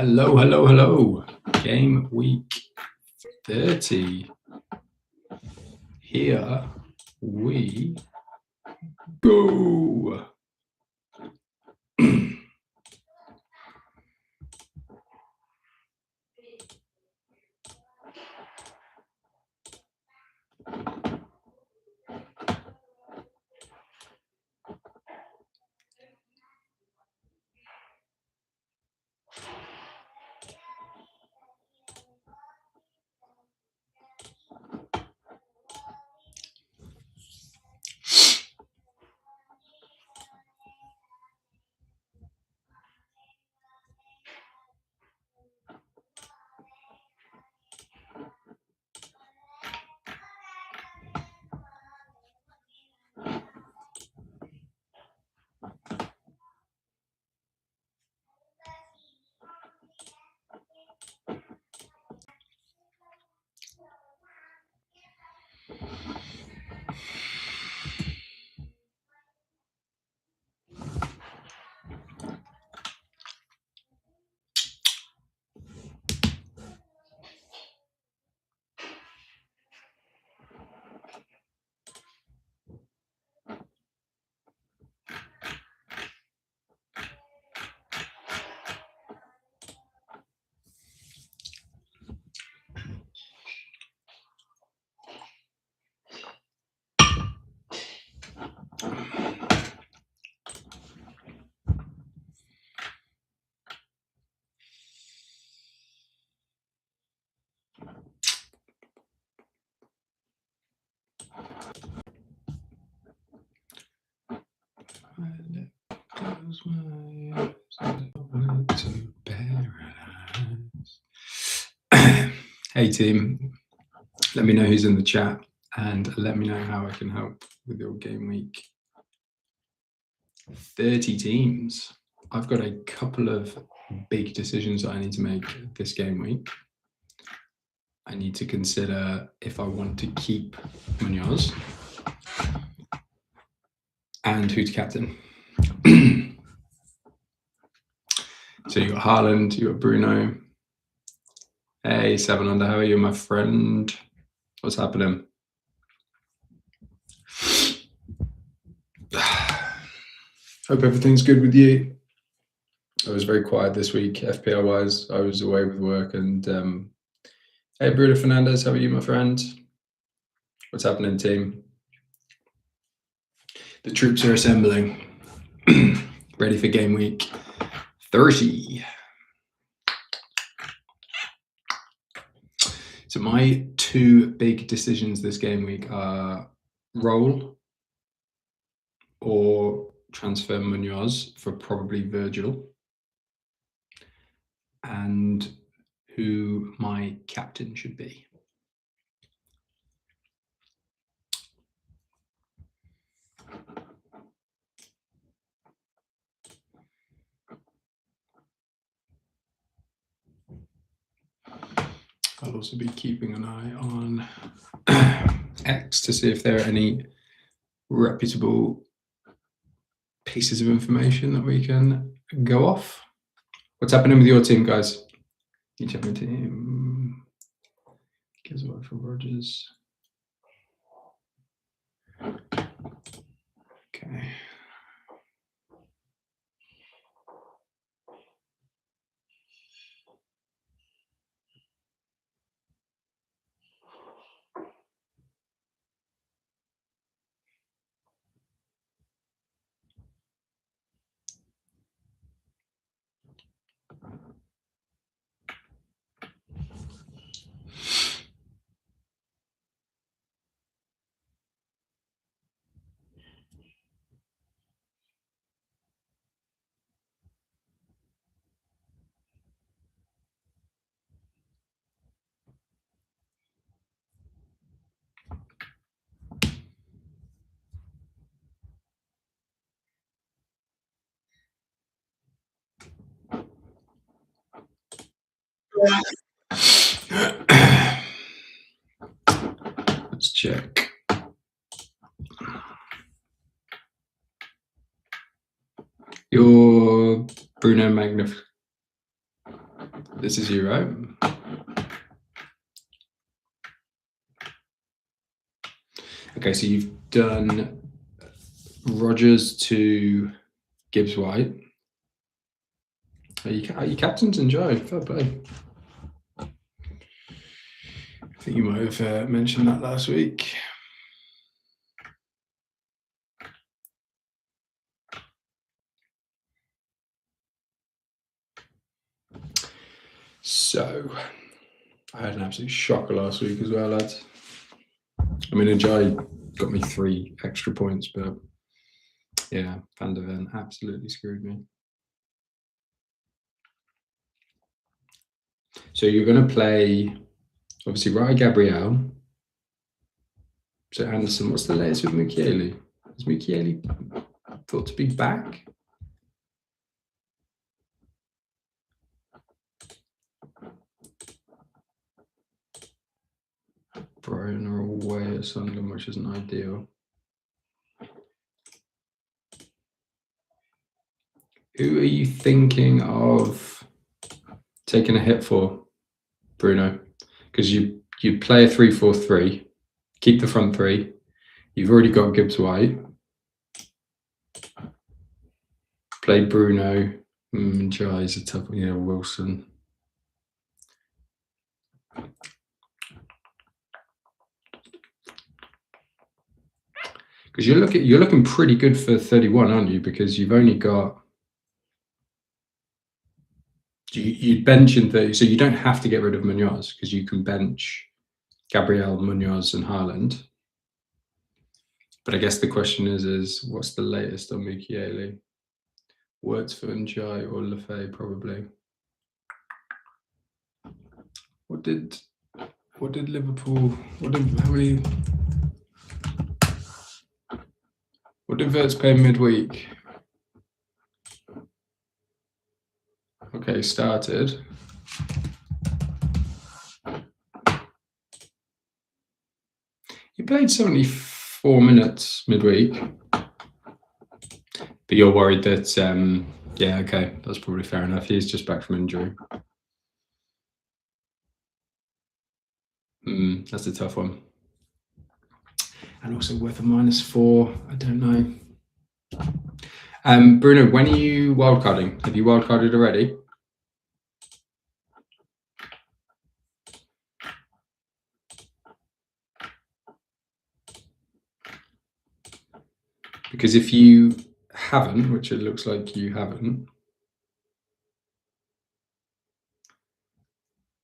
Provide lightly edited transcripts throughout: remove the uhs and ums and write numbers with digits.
Hello, hello, hello. Game week 30. Here we go. Hey team, let me know who's in the chat and let me know how I can help with your game week. 30 teams. I've got a couple of big decisions that I need to make this game week. I need to consider if I want to keep Munoz and who to captain. So you got Haaland, you got Bruno. Hey, 7 Under, how are you, my friend? What's happening? Hope everything's good with you. I was very quiet this week, FPL wise. I was away with work and hey, Bruno Fernandes, how are you, my friend? What's happening, team? The troops are assembling. Ready for game week 30. So my two big decisions this game week are roll or transfer Munoz for probably Virgil, and who my captain should be. I'll also be keeping an eye on X to see if there are any reputable pieces of information that we can go off. What's happening with your team, guys? Each of my team gives away for Rogers. Okay. Let's check. Your Bruno Magnific. This is you, right? Okay, so you've done Rodgers to Gibbs White. Are you captains and Joe? Fair play. I think you might have mentioned that last week. So, I had an absolute shocker last week as well, lads. I mean, Ajay got me 3 extra points, but yeah, Van der Ven absolutely screwed me. So you're going to play, obviously, Raya Gabriel. So Anderson, what's the latest with Mukiele? Is Mukiele thought to be back? Brighton are away at Sunderland, which isn't ideal. Who are you thinking of taking a hit for, Bruno? Because you play a 3-4-3, keep the front 3. You've already got Gibbs White. Play Bruno. Jai's a tough one. Yeah, Wilson. Because you're looking pretty good for 31, aren't you? Because you've only got you bench in 30, so you don't have to get rid of Munoz because you can bench Gabriel, Munoz, and Haaland. But I guess the question is what's the latest on Mukiele? Words for Njai or Lefay probably. What did Liverpool? What did Verts pay midweek? Okay, started. He played 74 minutes midweek. But you're worried that, yeah, okay, that's probably fair enough. He's just back from injury. That's a tough one. And also worth a -4. I don't know. Bruno, when are you wildcarding? Have you wildcarded already? Because if you haven't, which it looks like you haven't,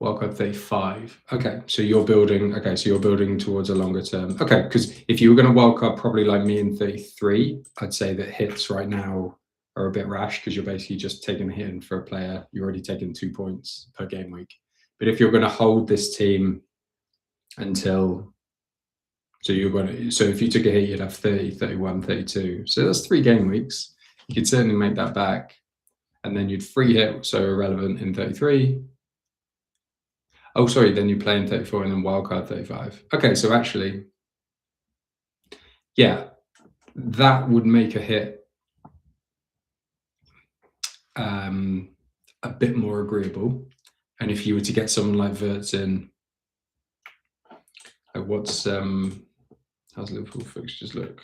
wildcard 35. Okay, so you're building. Okay, so you're building towards a longer term. Okay, because if you were going to wildcard probably like me in 33, I'd say that hits right now are a bit rash because you're basically just taking a hit in for a player. You're already taking 2 points per game week. But if you're going to hold this team until, so if you took a hit, you'd have 30, 31, 32. So that's 3 game weeks. You could certainly make that back. And then you'd free hit, so irrelevant in 33. Oh, sorry, then you play in 34 and then wildcard 35. Okay, so actually, yeah, that would make a hit a bit more agreeable. And if you were to get someone like Verts in, like how's Liverpool fixtures look?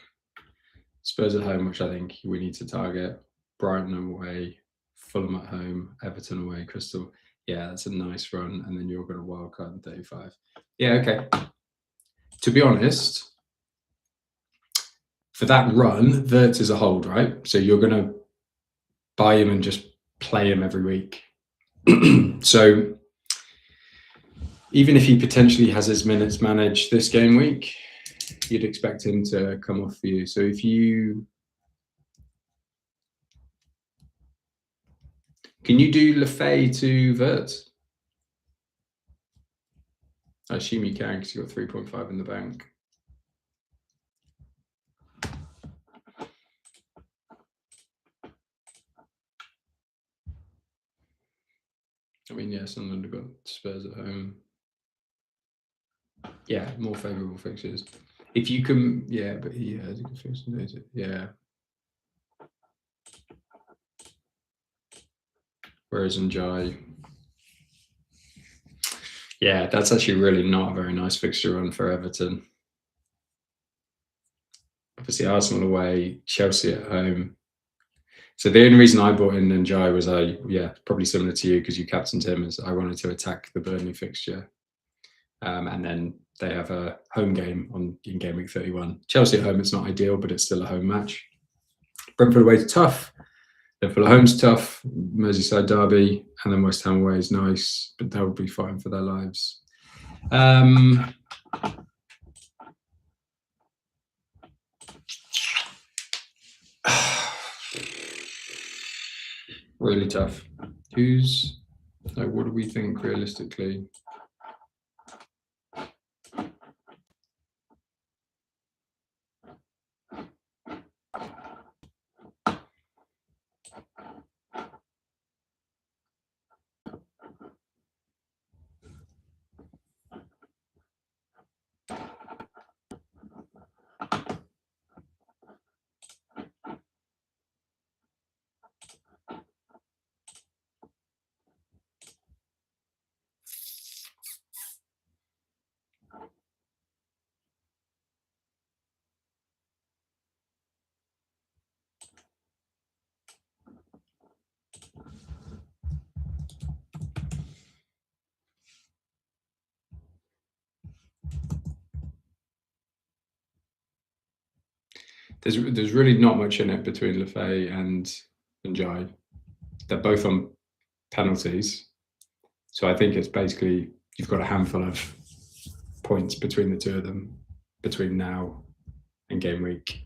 Spurs at home, which I think we need to target. Brighton away, Fulham at home, Everton away, Crystal. Yeah, that's a nice run. And then you're going to wildcard in 35. Yeah, okay. To be honest, for that run, Verts is a hold, right? So you're going to buy him and just play him every week. So even if he potentially has his minutes managed this game week, you'd expect him to come off for you. So if you... Can you do Lefay to Verts? I assume you can because you've got 3.5 in the bank. I mean, yeah, Sunderland have got Spurs at home. Yeah, more favourable fixtures. If you can, yeah, but yeah, you can fix it. Yeah. Whereas Njai, Yeah, that's actually really not a very nice fixture run for Everton. Obviously, Arsenal away, Chelsea at home. So the only reason I brought in Njai was probably similar to you, because you captained him, as I wanted to attack the Burnley fixture. And then they have a home game in game week 31. Chelsea at home, it's not ideal, but it's still a home match. Brentford away is tough. Liverpool at home's tough. Merseyside derby, and then West Ham away is nice, but they'll be fighting for their lives. Really tough. What do we think realistically? There's really not much in it between Lefay and Njai. They're both on penalties. So I think it's basically, you've got a handful of points between the two of them between now and game week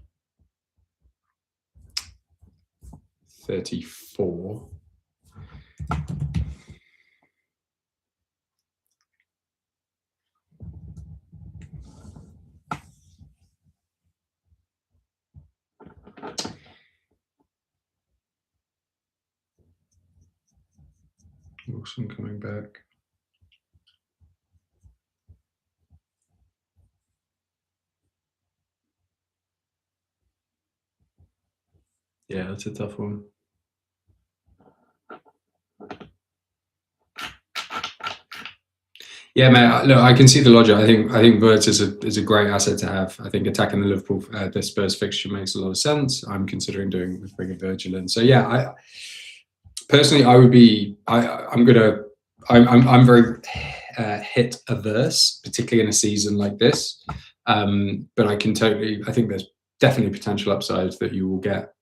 34. Wilson coming back. Yeah, that's a tough one. Yeah, mate. Look, I can see the logic. I think Wirtz is a great asset to have. I think attacking the Liverpool, the Spurs fixture makes a lot of sense. I'm considering bringing Virgil in. So yeah, I personally, I would be. I'm very hit averse, particularly in a season like this. But I think there's definitely potential upside that you will get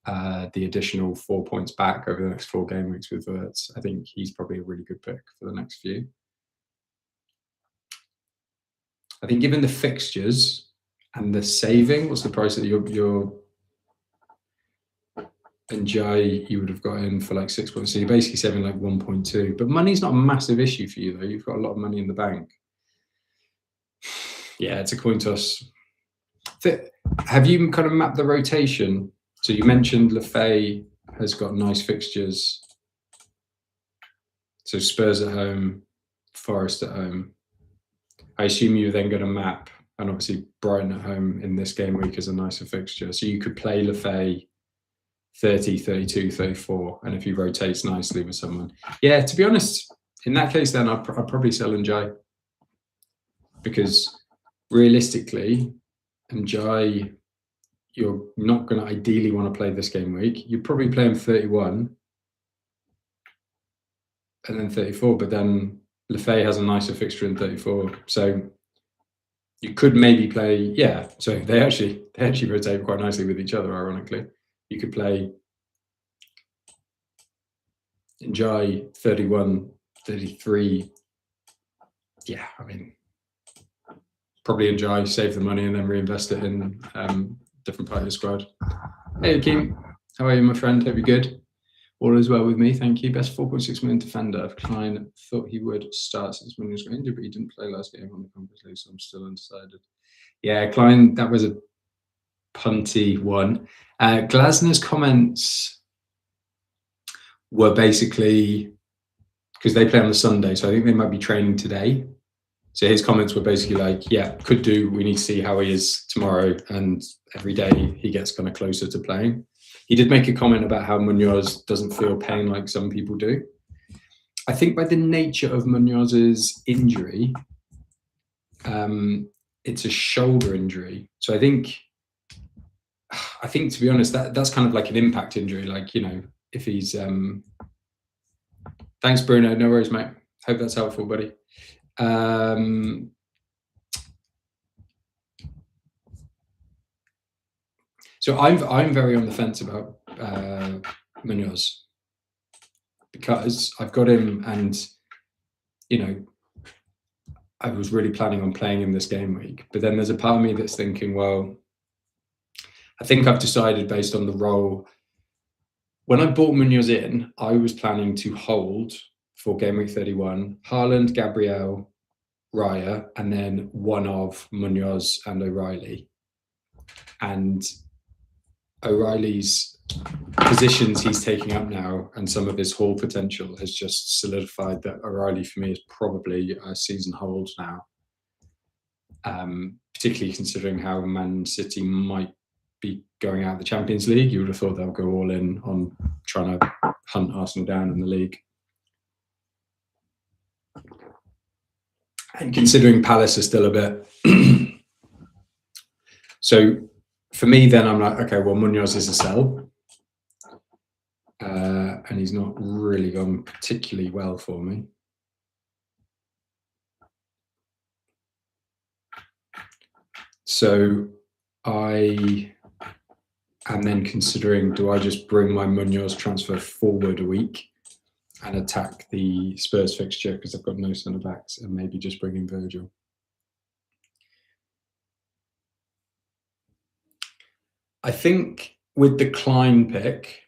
the additional 4 points back over the next 4 game weeks with Wirtz. I think he's probably a really good pick for the next few. I think given the fixtures and the saving, what's the price that you're and Jai you would have got in for like 6 points? So you're basically saving like 1.2. But money's not a massive issue for you though. You've got a lot of money in the bank. Yeah, it's a coin toss. Have you kind of mapped the rotation? So you mentioned Lefay has got nice fixtures. So Spurs at home, Forest at home. I assume you're then going to map, and obviously Brighton at home in this game week is a nicer fixture. So you could play Lefay 30, 32, 34, and if he rotates nicely with someone. Yeah, to be honest, in that case, then I'd probably sell Njai. Because realistically, Njai, you're not going to ideally want to play this game week. You'd probably play him 31 and then 34, but then Lefay has a nicer fixture in 34. So you could maybe play, yeah, so they actually rotate quite nicely with each other, ironically. You could play Njai 31, 33. Yeah, I mean, probably Njai, save the money and then reinvest it in different part of the squad. Hey, Akeem. How are you, my friend? Hope you're good. All is well with me, thank you. Best 4.6 million defender. Klein thought he would start since when he was injured, but he didn't play last game on the Conference League, so I'm still undecided. Yeah, Klein, that was a punty one. Glasner's comments were basically, because they play on the Sunday, so I think they might be training today. So his comments were basically like, yeah, could do. We need to see how he is tomorrow, and every day he gets kind of closer to playing. He did make a comment about how Munoz doesn't feel pain like some people do. I think by the nature of Munoz's injury, it's a shoulder injury. So I think to be honest, that's kind of like an impact injury. Like, you know, if he's thanks, Bruno. No worries, mate. Hope that's helpful, buddy. So I'm very on the fence about Munoz because I've got him, and you know, I was really planning on playing him this game week. But then there's a part of me that's thinking, well, I think I've decided based on the role. When I bought Munoz in, I was planning to hold for game week 31 Haaland, Gabriel, Raya, and then one of Munoz and O'Reilly. And O'Reilly's positions he's taking up now and some of his haul potential has just solidified that O'Reilly for me is probably a season hold now. Particularly considering how Man City might be going out of the Champions League. You would have thought they'll go all in on trying to hunt Arsenal down in the league. And considering Palace is still a bit... So for me then I'm like, okay, well, Munoz is a sell. And he's not really gone particularly well for me. So I am then considering, do I just bring my Munoz transfer forward a week and attack the Spurs fixture because I've got no centre backs, and maybe just bring in Virgil? I think with the Klein pick,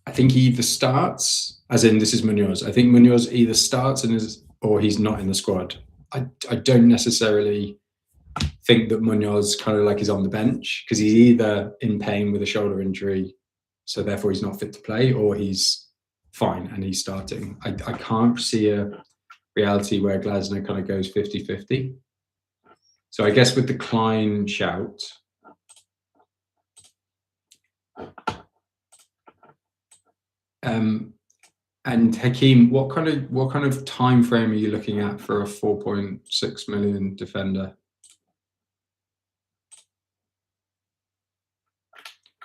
I think he either starts, as in this is Munoz. I think Munoz either starts or he's not in the squad. I don't necessarily think that Munoz kind of like is on the bench because he's either in pain with a shoulder injury, so therefore he's not fit to play, or he's fine and he's starting. I can't see a reality where Glasner kind of goes 50-50. So I guess with the Klein shout, and Hakeem, what kind of time frame are you looking at for a 4.6 million defender?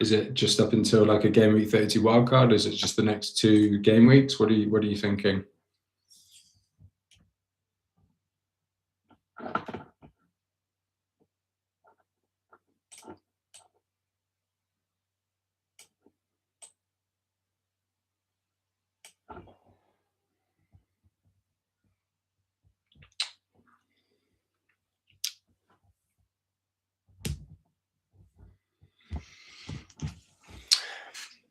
Is it just up until like a game week 32 wildcard? Is it just the next 2 game weeks? What are you thinking?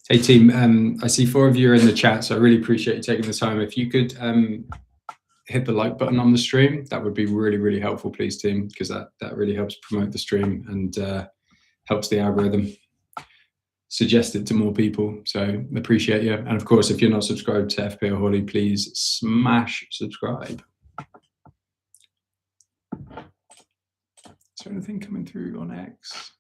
Hey team, I see 4 of you are in the chat, so I really appreciate you taking the time. If you could hit the like button on the stream, that would be really, really helpful, please, team, because that really helps promote the stream and helps the algorithm suggest it to more people. So appreciate you. And of course, if you're not subscribed to FPL Holly, please smash subscribe. Is there anything coming through on X?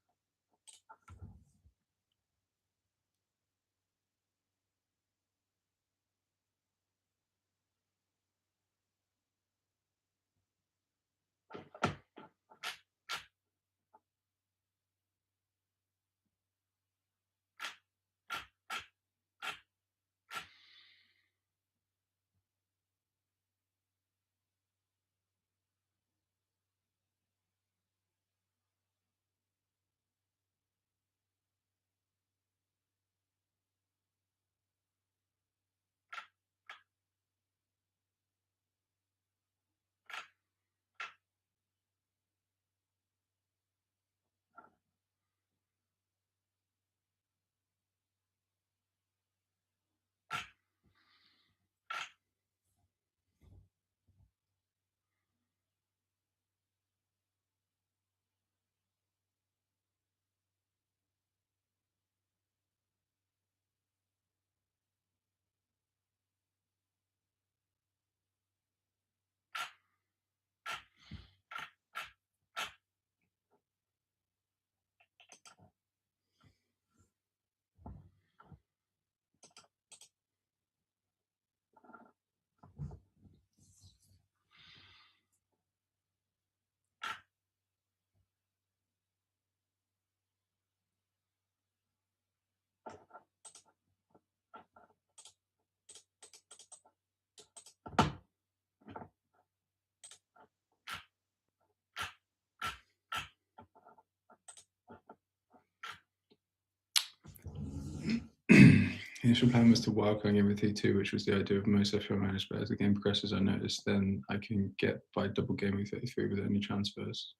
The initial plan was to wildcard GW30, which was the idea of most FPL managed, but as the game progresses, I noticed then I can get by double gaming 33 with any transfers.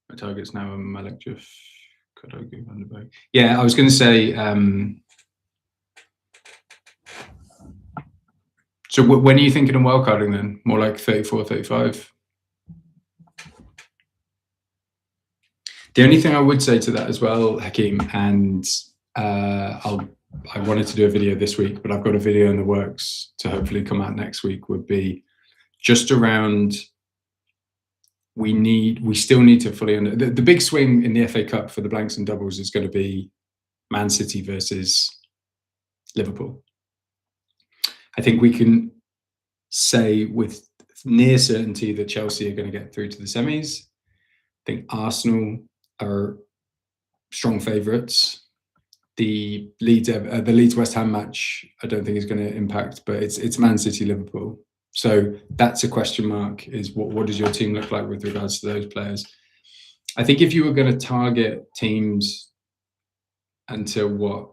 My target's now a Malekjev, Kodogu, Vandenberg. Yeah, I was going to say. So when are you thinking of wildcarding then? More like 34, 35? The only thing I would say to that as well, Hakeem, and I wanted to do a video this week, but I've got a video in the works to hopefully come out next week, would be just around we still need to fully the big swing in the FA Cup for the blanks and doubles is going to be Man City versus Liverpool. I think we can say with near certainty that Chelsea are going to get through to the semis. I think Arsenal are strong favourites. The Leeds West Ham match I don't think is going to impact, but it's Man City Liverpool. So that's a question mark, is what does your team look like with regards to those players? I think if you were going to target teams until what,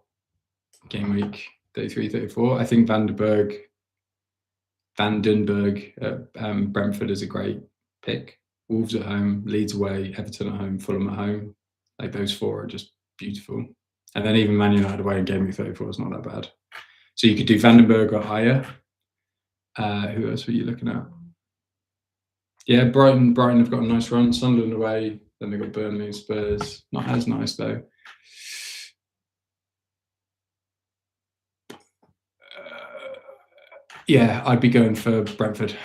game week 33, 34, I think Vandenberg at Brentford is a great pick. Wolves at home, Leeds away, Everton at home, Fulham at home. Like those four are just beautiful. And then even Man United away in game week 34 is not that bad. So you could do Vandenberg or Ayer. Who else were you looking at? Yeah, Brighton have got a nice run. Sunderland away, then they've got Burnley and Spurs. Not as nice though. Yeah, I'd be going for Brentford.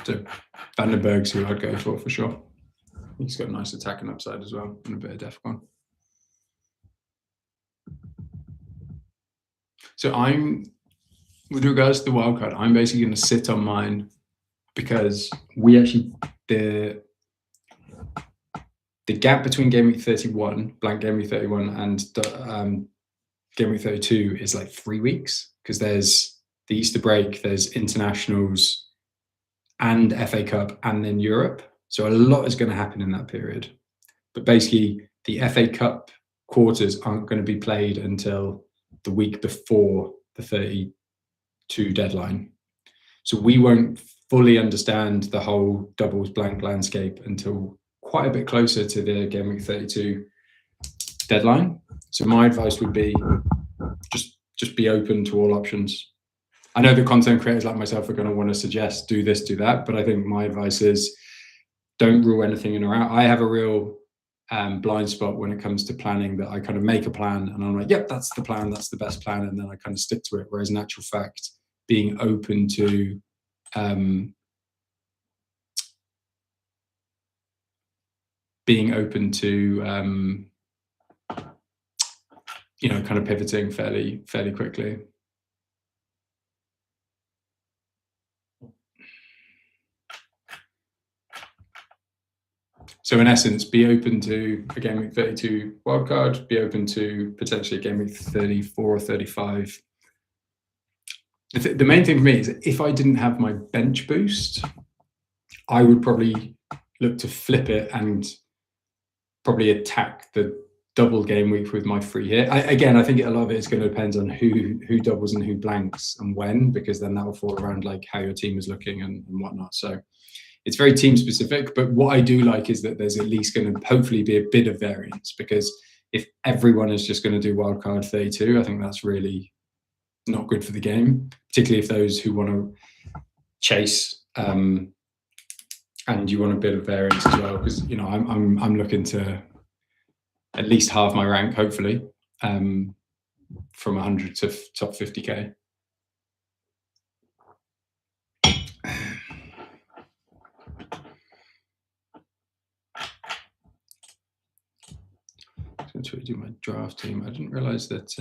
So Vandenberg's who I'd go for sure. He's got a nice attacking upside as well, and a bit of Defcon. So with regards to the wildcard, I'm basically going to sit on mine because we actually the gap between game week 31, blank game week 31, and game week 32 is like 3 weeks, because there's the Easter break, there's internationals, and FA Cup, and then Europe. So a lot is going to happen in that period. But basically, the FA Cup quarters aren't going to be played until the week before the 32 deadline. So we won't fully understand the whole doubles blank landscape until quite a bit closer to the game week 32 deadline. So my advice would be just be open to all options. I know that content creators like myself are going to want to suggest do this, do that, but I think my advice is don't rule anything in or out. I have a real blind spot when it comes to planning, that I kind of make a plan and I'm like, yep, that's the plan, that's the best plan, and then I kind of stick to it. Whereas in actual fact, being open to kind of pivoting fairly quickly. So in essence, be open to a game week 32 wildcard, be open to potentially a game week 34 or 35. The main thing for me is, if I didn't have my bench boost, I would probably look to flip it and probably attack the double game week with my free hit. I think a lot of it is going to depend on who doubles and who blanks and when, because then that will fall around like how your team is looking and whatnot. So it's very team specific, but what I do like is that there's at least going to hopefully be a bit of variance, because if everyone is just going to do wildcard 32, I think that's really not good for the game, particularly if those who want to chase and you want a bit of variance as well, because I'm looking to at least halve my rank, hopefully, from 100 to top 50k. I'm going to do my draft team. I didn't realize that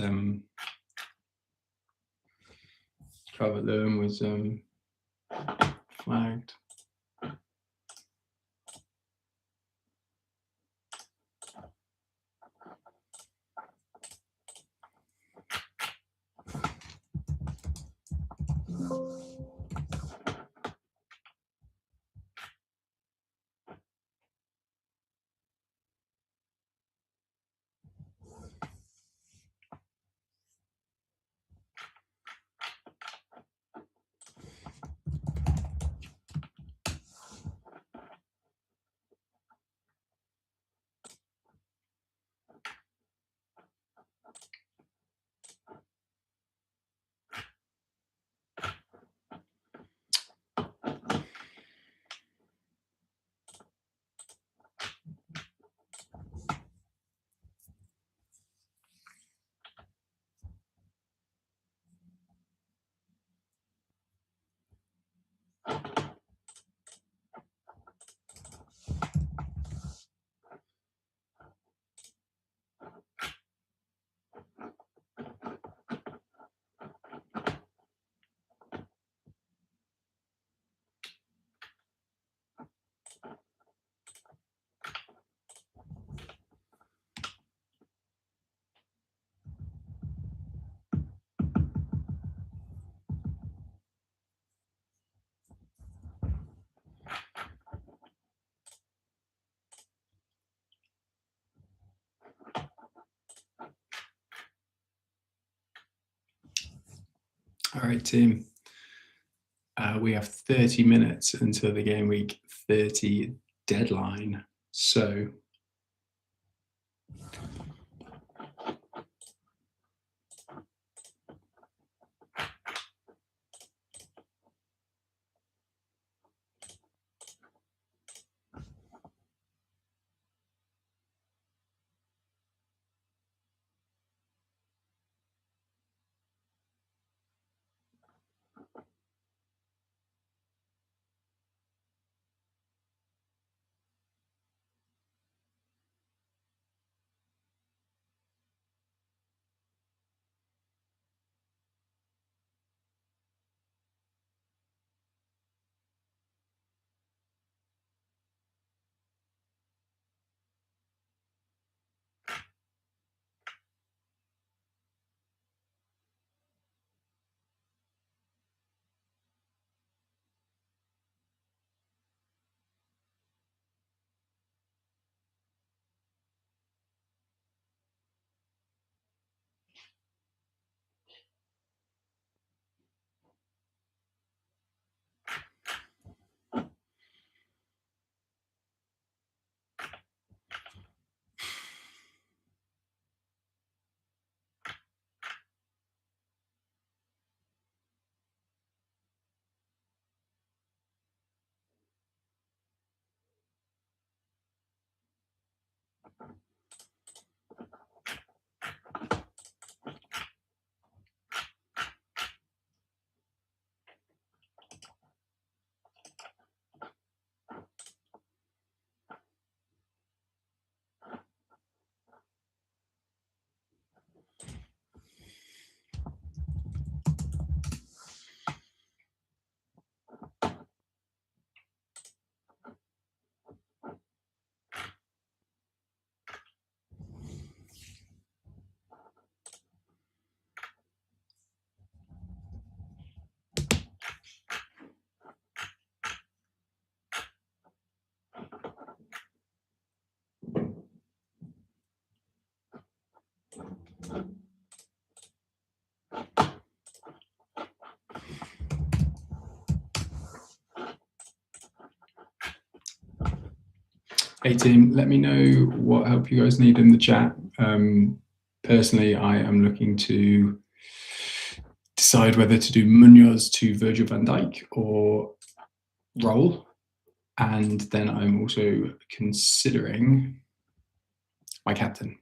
Calvert-Lewin was flagged. All right, team. We have 30 minutes until the game week 30 deadline. So hey team, let me know what help you guys need in the chat. Personally, I am looking to decide whether to do Munoz to Virgil van Dijk or roll. And then I'm also considering my captain.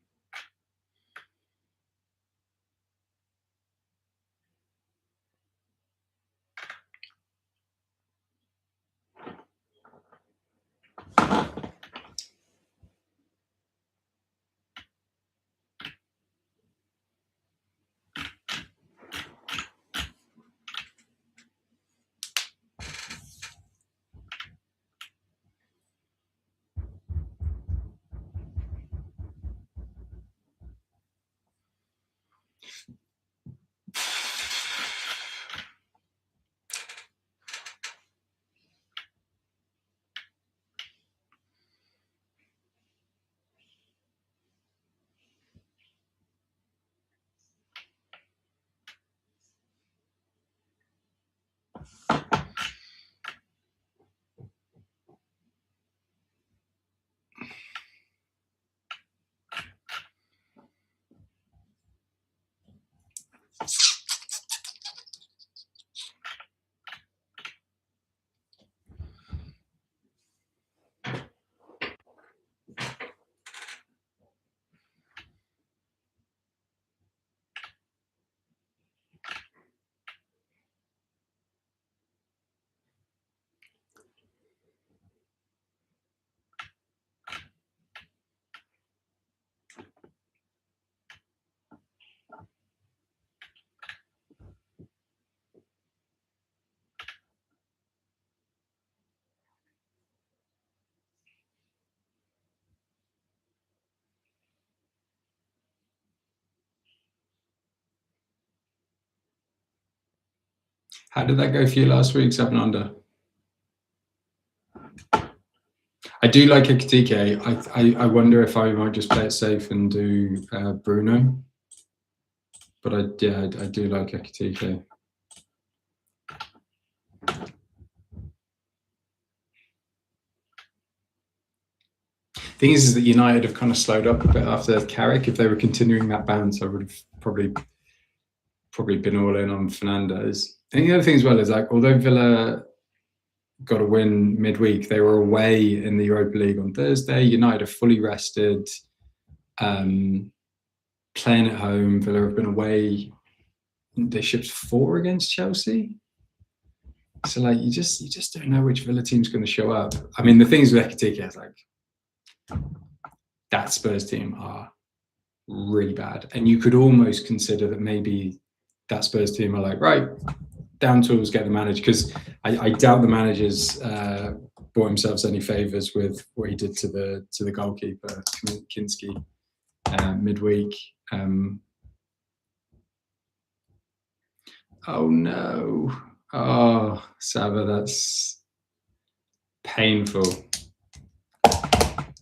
How did that go for you last week, 7 under? I do like Ekitike. I wonder if I might just play it safe and do Bruno. But I do like Ekitike. thing is that United have kind of slowed up a bit after Carrick. If they were continuing that bounce, I would have probably been all in on Fernandes. And the other thing as well is, like, although Villa got a win midweek, they were away in the Europa League on Thursday. United are fully rested, playing at home. Villa have been away. They shipped 4 against Chelsea. So, like, you just don't know which Villa team's going to show up. I mean, the things with Ekitike is, like, that Spurs team are really bad. And you could almost consider that maybe that Spurs team are like, right, down tools, get the manager. Because I doubt the managers bought themselves any favours with what he did to the goalkeeper, Kinski, midweek. Oh, no. Oh, Saba, that's painful.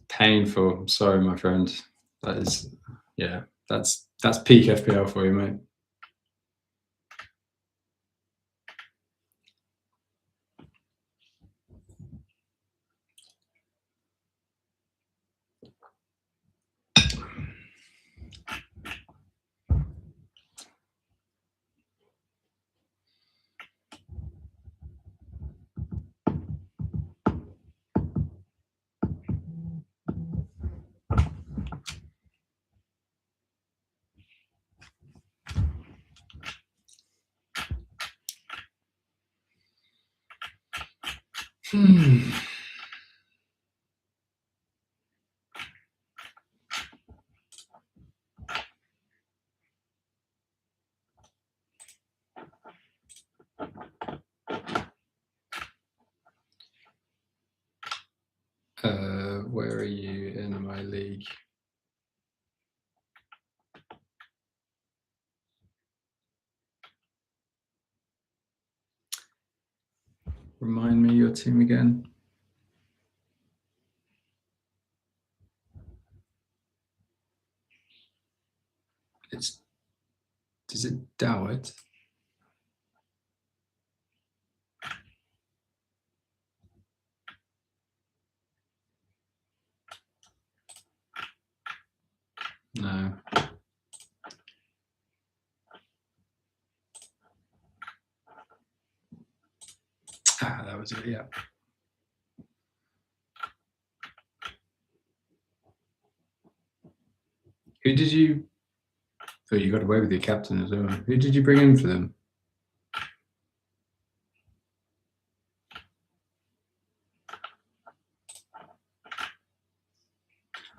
Painful. I'm sorry, my friend. That is, yeah, that's peak FPL for you, mate. Where are you in my league? Remind me your team again. Is it Dowett? No. That was it, yeah. Who did you... Oh, you got away with your captain as well. Who did you bring in for them?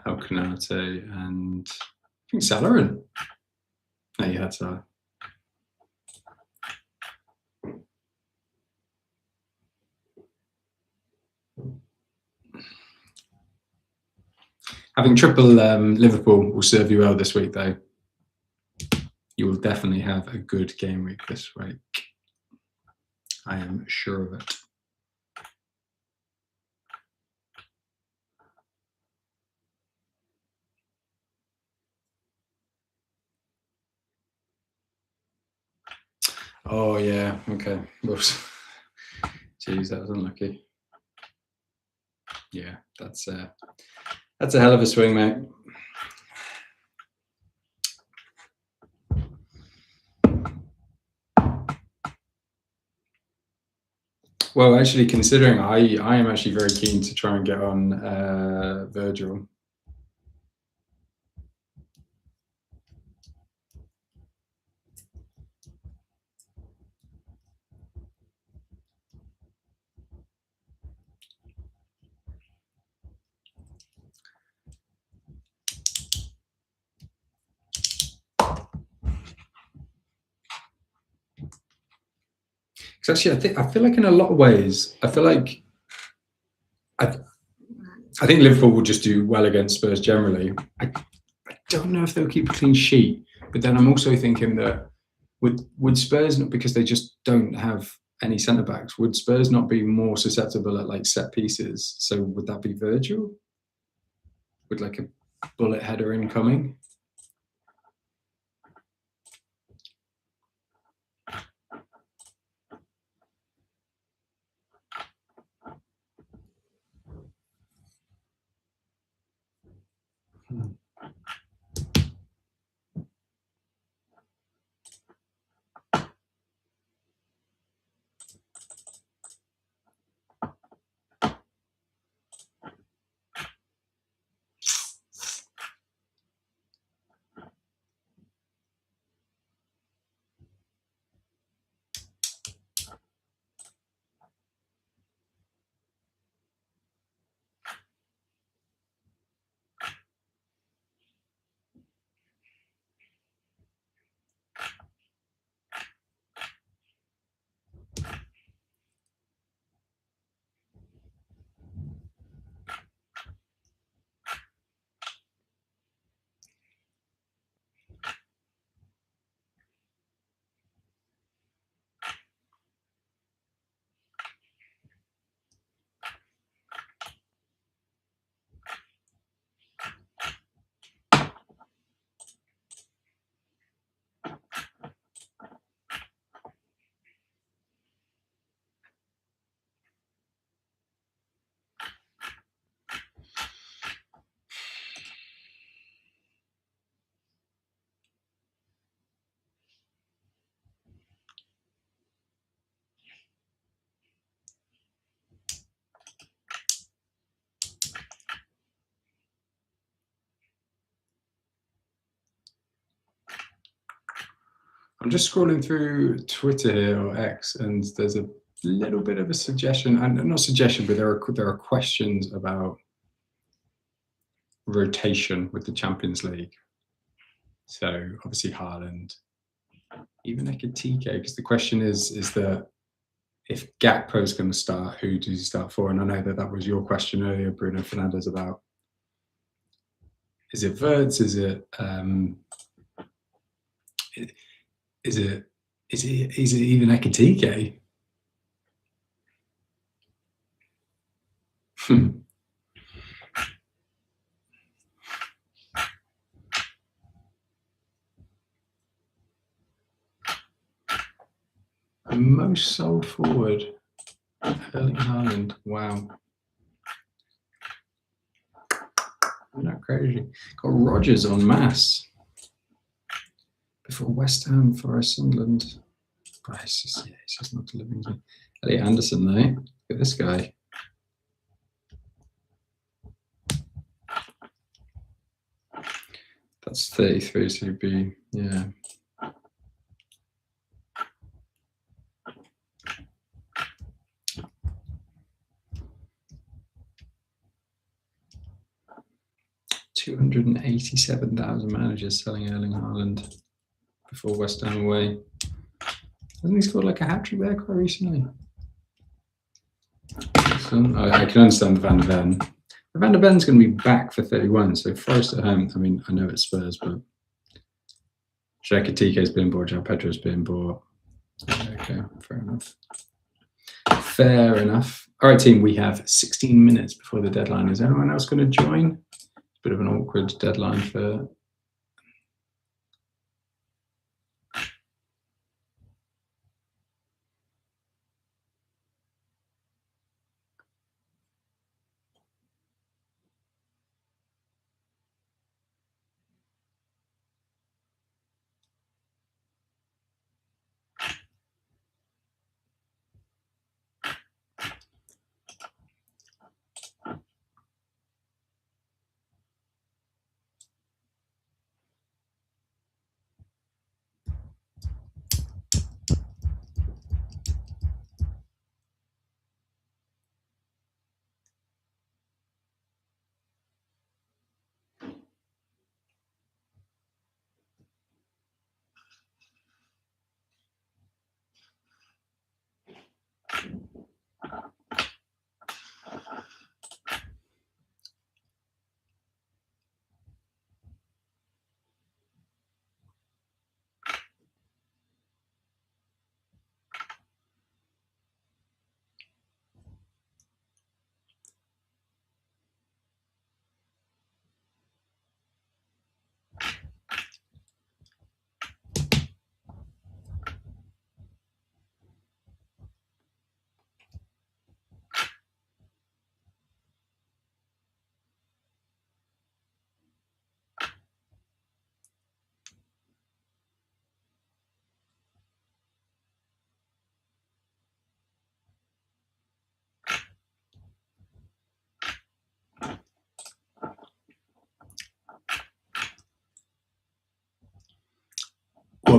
Alcanate and I think Salarin. No, you had Salah. Having triple Liverpool will serve you well this week, though. You will definitely have a good game week this week. I am sure of it. Oh, yeah. Okay. Whoops. Jeez, that was unlucky. Yeah, that's a hell of a swing, mate. Well, actually, considering I am actually very keen to try and get on Virgil. Because actually, I feel like in a lot of ways, I think Liverpool will just do well against Spurs generally. I don't know if they'll keep a clean sheet, but then I'm also thinking that would Spurs, not because they just don't have any centre backs, would Spurs not be more susceptible at like set pieces? So would that be Virgil? With like a bullet header incoming? I'm just scrolling through Twitter here or X, and there's a little bit of a suggestion, and not suggestion, but there are questions about rotation with the Champions League. So obviously Haaland, even Ekitike, because the question is that if Gakpo is going to start, who does he start for? And I know that was your question earlier, Bruno Fernandes, about is it Wirtz? Is it even Ekitike? Most sold forward, Erling Haaland. Wow. Isn't that crazy? Got Rodgers on mass before West Ham, Forest, Sunderland. Oh, it's just not delivering. Elliot Anderson, though. Look at this guy. That's 33, so he'd be, yeah. $287,000 managers selling Erling Haaland before West Ham away. Hasn't he scored like a hat-trick there quite recently? So, I can understand the Van der Ven. The Van der Ven's going to be back for 31, so Forest at home. I mean, I know it's Spurs, but Ekitike's been bought, Joao Pedro's been bought. Okay, fair enough. Fair enough. All right, team, we have 16 minutes before the deadline. Is anyone else going to join? Bit of an awkward deadline for...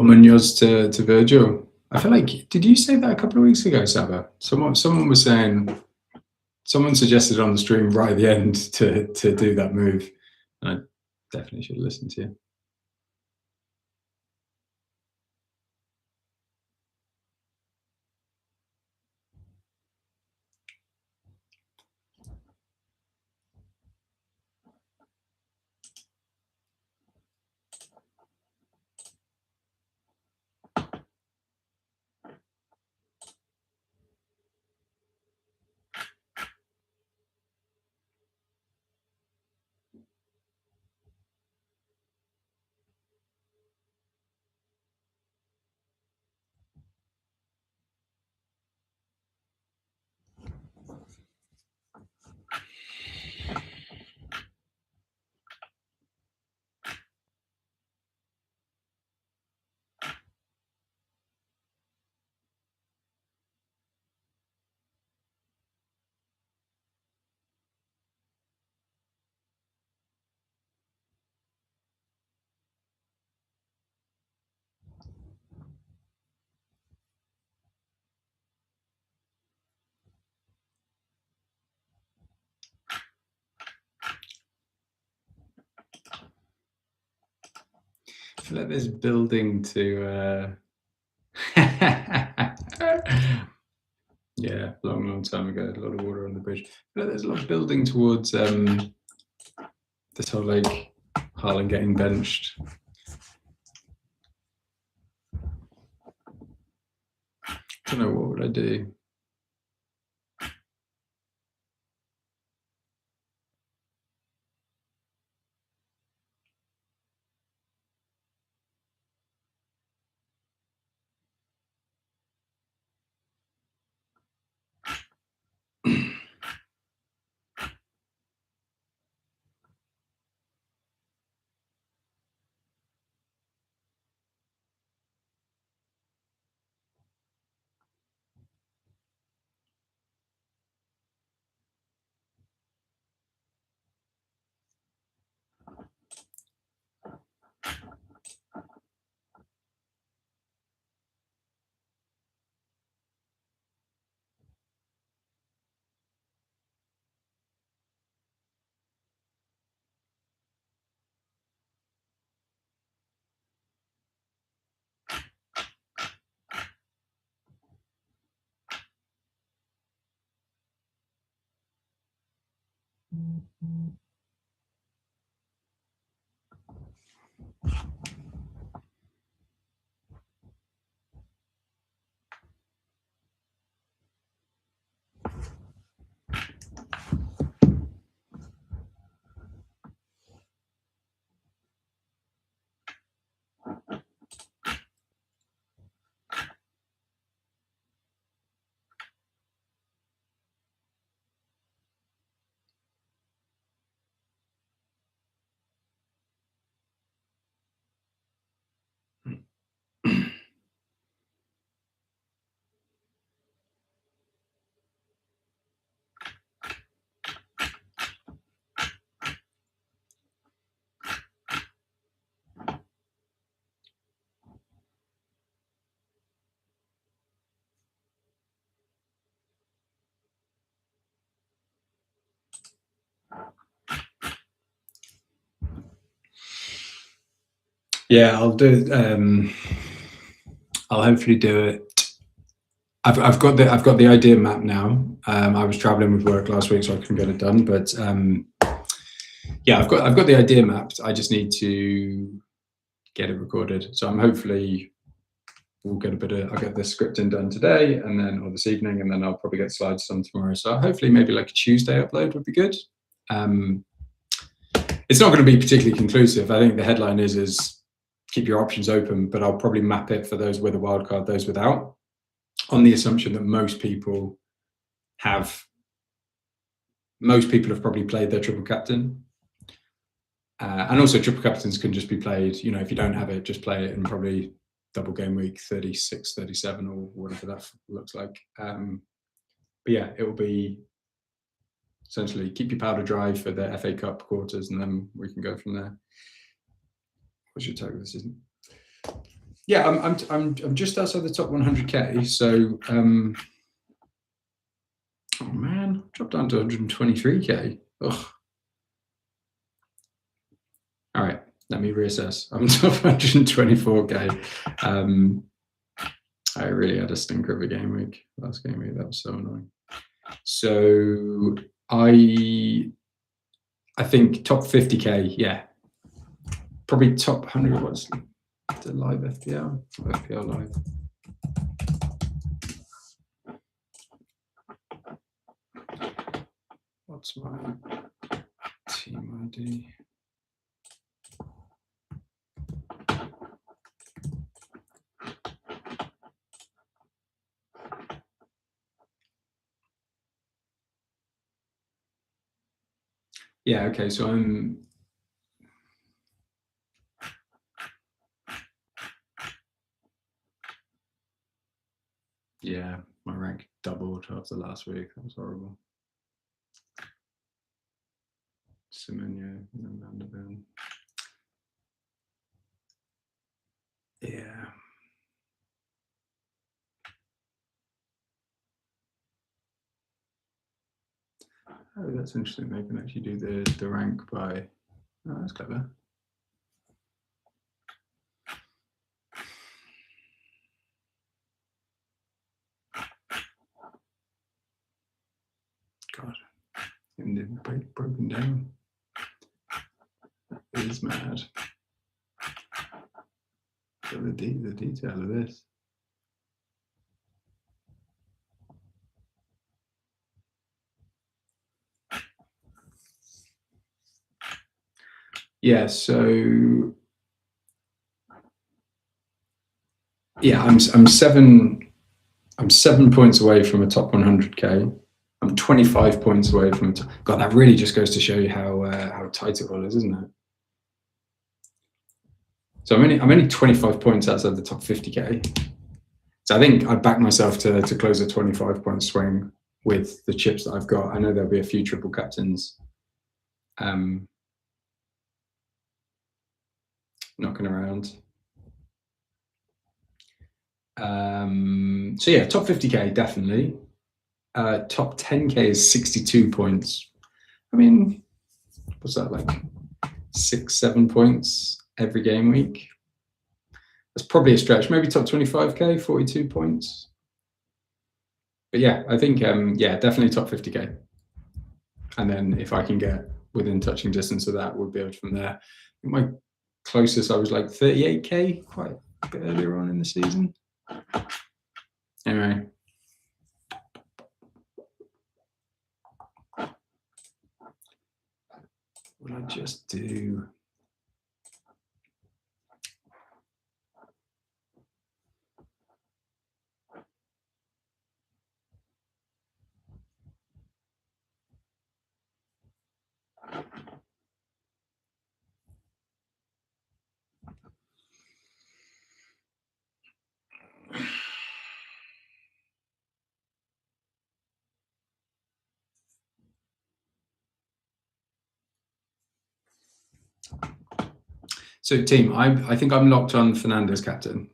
Munoz to Virgil. I feel like, did you say that a couple of weeks ago, Saba? Someone was saying, someone suggested on the stream right at the end to do that move. And I definitely should listen to you. I feel like there's building to yeah, long time ago, a lot of water on the bridge. I feel like there's a lot of building towards this whole like Haaland getting benched. I don't know, what would I do? Yeah, I'll do it. I'll hopefully do it. I've got the idea map now. I was traveling with work last week, so I couldn't get it done. But yeah, I've got the idea mapped. I just need to get it recorded. So I'm hopefully we'll get I'll get the scripting done today, and then or this evening, and then I'll probably get slides done tomorrow. So hopefully maybe like a Tuesday upload would be good. It's not going to be particularly conclusive. I think the headline is keep your options open, but I'll probably map it for those with a wildcard, those without, on the assumption that most people have probably played their triple captain. And also triple captains can just be played, you know, if you don't have it, just play it in probably double game week 36, 37 or whatever that looks like. But yeah, it will be essentially keep your powder dry for the FA Cup quarters, and then we can go from there. What's your target this season? Yeah, I'm just outside the top 100k. So, oh man, dropped down to 123k. Ugh. All right, let me reassess. I'm top 124k. I really had a stinker of a game week last game week. That was so annoying. So I think top 50k. Yeah, probably top 100 was the live FPL live. What's my team ID? Yeah, okay, so I'm yeah, my rank doubled after last week. That was horrible. Semenyo and then Vanderbilt. Yeah. Oh, that's interesting. They can actually do the rank by. Oh, that's clever. God, and then broken down. It is mad. So the detail of this. Yeah, so yeah, I'm 7 points away from a top 100k. I'm 25 points away from God. That really just goes to show you how tight it all is, isn't it? So I'm only 25 points outside the top 50k. So I think I back myself to close a 25-point swing with the chips that I've got. I know there'll be a few triple captains knocking around. So yeah, top 50k definitely. Top 10k is 62 points. I mean, what's that, like 6-7 points every game week? That's probably a stretch. Maybe top 25k, 42 points. But yeah, I think yeah, definitely top 50k. And then if I can get within touching distance of that, we'll build from there. My closest, I was like 38k, quite a bit earlier on in the season. Anyway. What I just do? So team, I think I'm locked on Fernandes captain.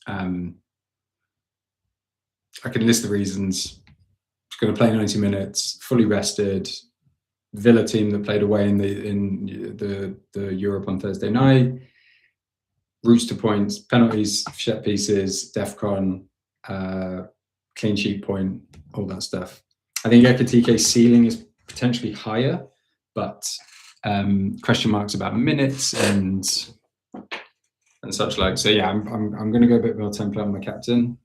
I can list the reasons. He's going to play 90 minutes, fully rested. Villa team that played away in the Europe on Thursday night. Routes to points, penalties, set pieces, DEFCON, clean sheet point, all that stuff. I think Ekitike's ceiling is potentially higher, but question marks about minutes and such like. So yeah, I'm going to go a bit more template on my captain.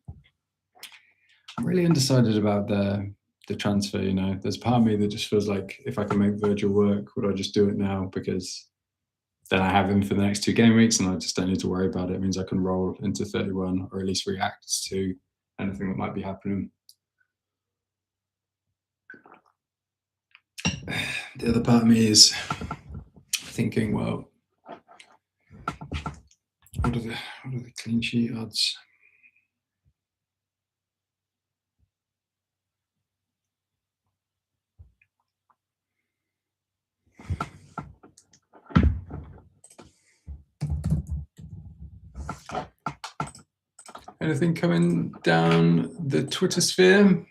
I'm really undecided about the transfer. You know, there's part of me that just feels like if I can make Virgil work, would I just do it now? Because then I have him for the next 2 game weeks, and I just don't need to worry about it. It means I can roll into 31, or at least react to anything that might be happening. The other part of me is thinking, well, what are the clean sheet odds? Anything coming down the Twitter sphere?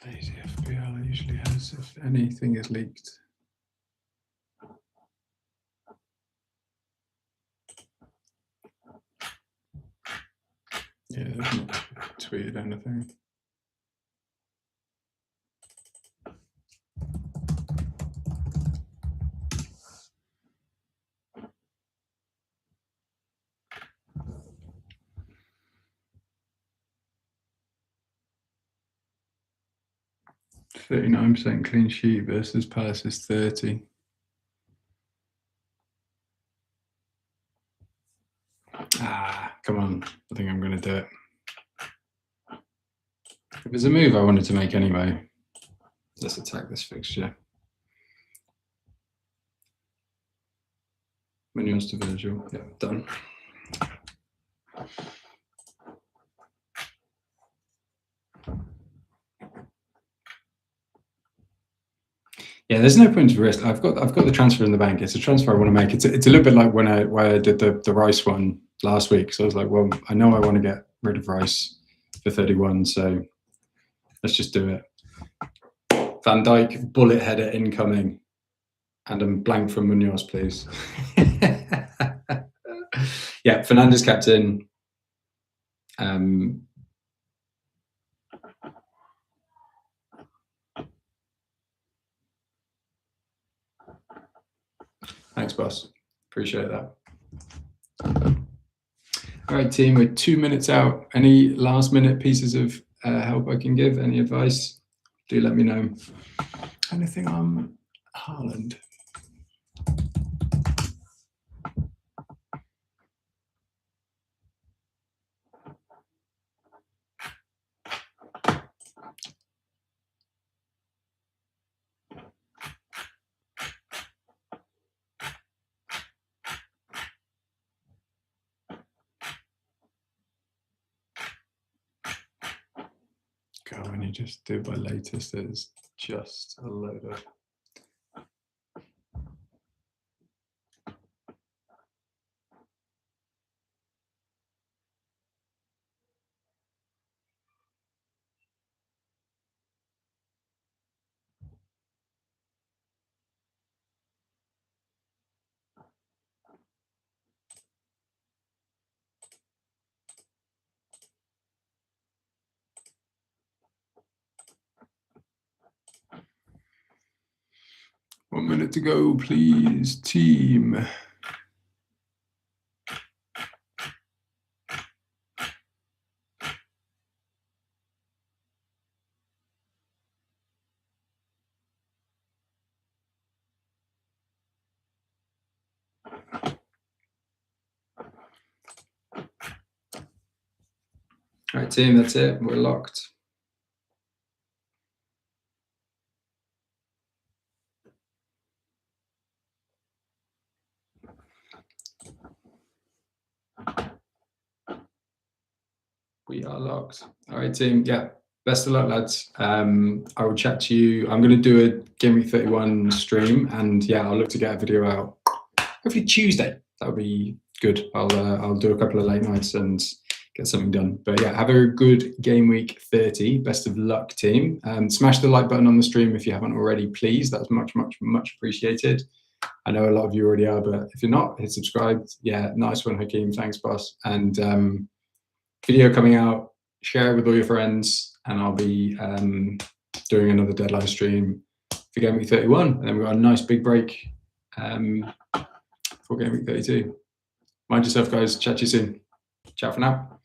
Lazy FPL usually has, if anything is leaked. Yeah, they've not tweeted anything. %39% clean sheet versus Palace's 30. Come on. I think I'm going to do it. If it's a move I wanted to make anyway, let's attack this fixture. Minions to Virgil. Yeah, done. Yeah, there's no point to risk. I've got the transfer in the bank. It's a transfer I want to make. It's a little bit like when I did the Rice one last week. So I was like, well, I know I want to get rid of Rice for 31, so let's just do it. Van Dijk, bullet header incoming, and I'm blank from Munoz, please. Yeah, Fernandes captain. Thanks, boss. Appreciate that. All right, team, we're 2 minutes out. Any last minute pieces of help I can give? Any advice? Do let me know. Anything on Haaland? God, when you just do it by latest, there's just a load of. One minute to go, please, team. All right, team, that's it. We're locked. We are locked. All right, team. Yeah, best of luck, lads. I will chat to you. I'm going to do a Gameweek 31 stream, and yeah, I'll look to get a video out hopefully Tuesday. That would be good. I'll do a couple of late nights and get something done. But yeah, have a good Gameweek 30. Best of luck, team. Smash the like button on the stream if you haven't already, please. That's much, much, much appreciated. I know a lot of you already are, but if you're not, hit subscribe. Yeah, nice one, Hakeem. Thanks, boss. And video coming out, share it with all your friends, and I'll be doing another deadline stream for Gameweek 31. And then we've got a nice big break for Gameweek 32. Mind yourself, guys. Chat to you soon. Ciao for now.